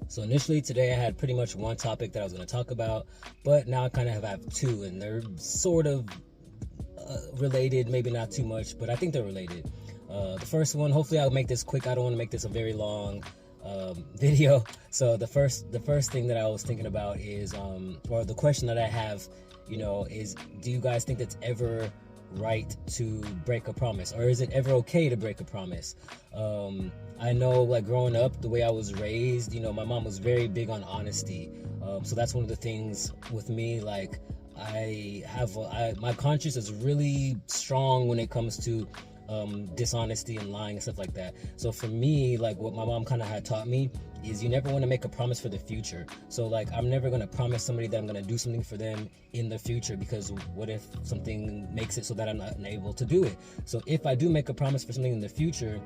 So initially today I had pretty much one topic that I was going to talk about, but now I kind of have two, and they're sort of related, maybe not too much, but I think they're related. The first one, hopefully I'll make this quick. I don't want to make this a very long video. So the first thing that I was thinking about is, or the question that I have, is, do you guys think that's ever right to break a promise, or is it ever okay to break a promise? I know, like, growing up, the way I was raised, my mom was very big on honesty. So that's one of the things with me. Like, my conscience is really strong when it comes to dishonesty and lying and stuff like that. So for me, like, what my mom kind of had taught me is you never want to make a promise for the future. So, like, I'm never going to promise somebody that I'm going to do something for them in the future, because what if something makes it so that I'm not able to do it? So if I do make a promise for something in the future,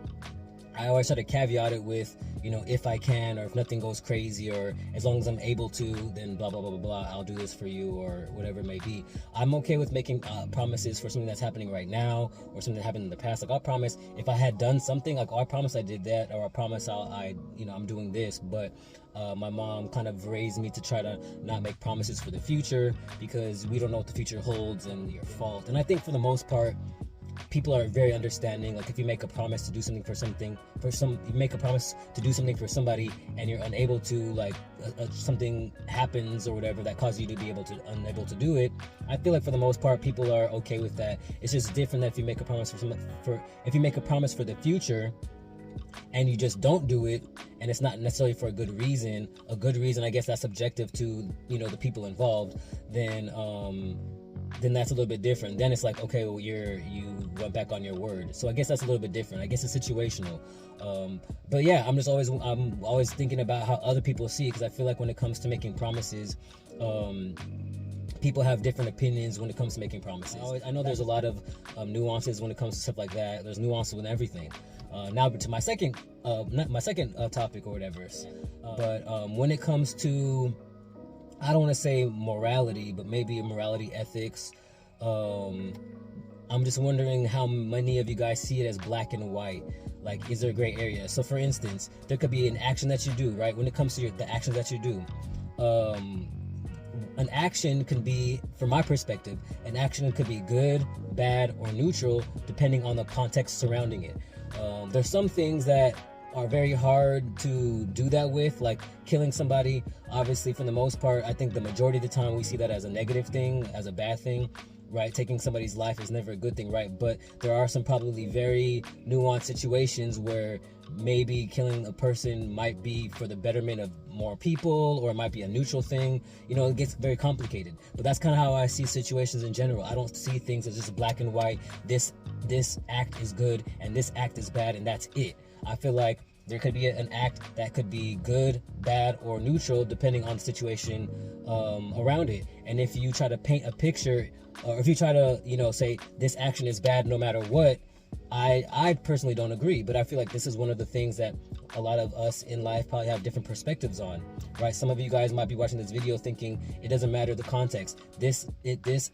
I always try to caveat it with, if I can, or if nothing goes crazy, or as long as I'm able to, then blah, blah, blah, blah, blah, I'll do this for you, or whatever it may be. I'm okay with making promises for something that's happening right now, or something that happened in the past. Like, I'll promise if I had done something, like, I promise I did that, or I promise I'm doing this. But my mom kind of raised me to try to not make promises for the future, because we don't know what the future holds, and your fault. And I think for the most part, people are very understanding. Like, if you make a promise to do something you make a promise to do something for somebody, and you're unable to, like, something happens or whatever that causes you to be unable to do it, I feel like for the most part people are okay with that. It's just different that if you make a promise if you make a promise for the future and you just don't do it, and it's not necessarily for a good reason, I guess that's subjective to the people involved, then that's a little bit different. Then it's like, okay, well, you went back on your word. So I guess that's a little bit different. I guess it's situational. But yeah, I'm always thinking about how other people see it, because I feel like when it comes to making promises, people have different opinions when it comes to making promises. I know there's a lot of nuances when it comes to stuff like that. There's nuances with everything. Now to my second topic or whatever. But when it comes to, I don't want to say morality, but maybe morality, ethics, I'm just wondering how many of you guys see it as black and white. Like, is there a gray area? So for instance, there could be an action that you do, right? When it comes to the actions that you do, an action can be, from my perspective, an action could be good, bad, or neutral, depending on the context surrounding it. There's some things that are very hard to do that with, like killing somebody. Obviously, for the most part, I think the majority of the time we see that as a negative thing, as a bad thing, right? Taking somebody's life is never a good thing, right? But there are some probably very nuanced situations where maybe killing a person might be for the betterment of more people, or it might be a neutral thing. It gets very complicated. But that's kind of how I see situations in general. I don't see things as just black and white. This act is good and this act is bad, and that's it. I feel like there could be an act that could be good, bad, or neutral, depending on the situation around it. And if you try to paint a picture, or if you try to, say this action is bad no matter what, I personally don't agree. But I feel like this is one of the things that a lot of us in life probably have different perspectives on, right? Some of you guys might be watching this video thinking it doesn't matter the context. This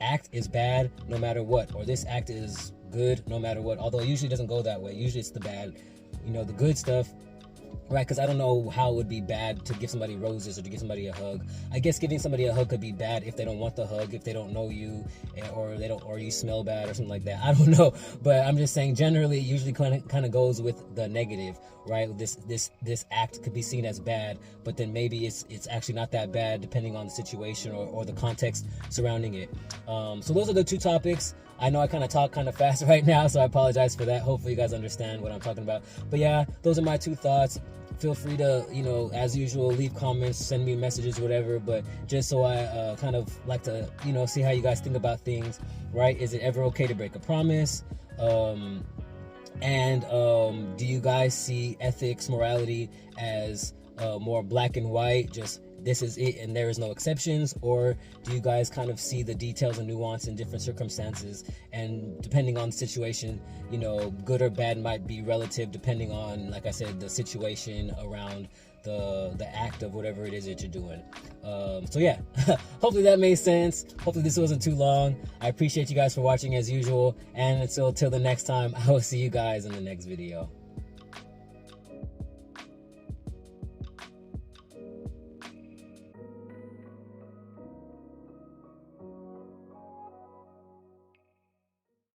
act is bad no matter what, or this act is good no matter what. Although it usually doesn't go that way. Usually it's the bad, the good stuff, right? Because I don't know how it would be bad to give somebody roses or to give somebody a hug. I guess giving somebody a hug could be bad if they don't want the hug, if they don't know you, or you smell bad or something like that. I don't know, but I'm just saying generally, it usually kind of goes with the negative, right? This act could be seen as bad, but then maybe it's actually not that bad depending on the situation or the context surrounding it. So those are the two topics. I know I kind of talk kind of fast right now, so I apologize for that. Hopefully you guys understand what I'm talking about. But yeah, those are my two thoughts. Feel free to, as usual, leave comments, send me messages, whatever. But just so I kind of like to, see how you guys think about things, right? Is it ever okay to break a promise? And do you guys see ethics, morality as more black and white, just this is it and there is no exceptions? Or do you guys kind of see the details and nuance in different circumstances, and depending on the situation, good or bad might be relative depending on, like I said, the situation around the act of whatever it is that you're doing. So yeah, hopefully that made sense. Hopefully this wasn't too long. I appreciate you guys for watching as usual, and until the next time, I will see you guys in the next video.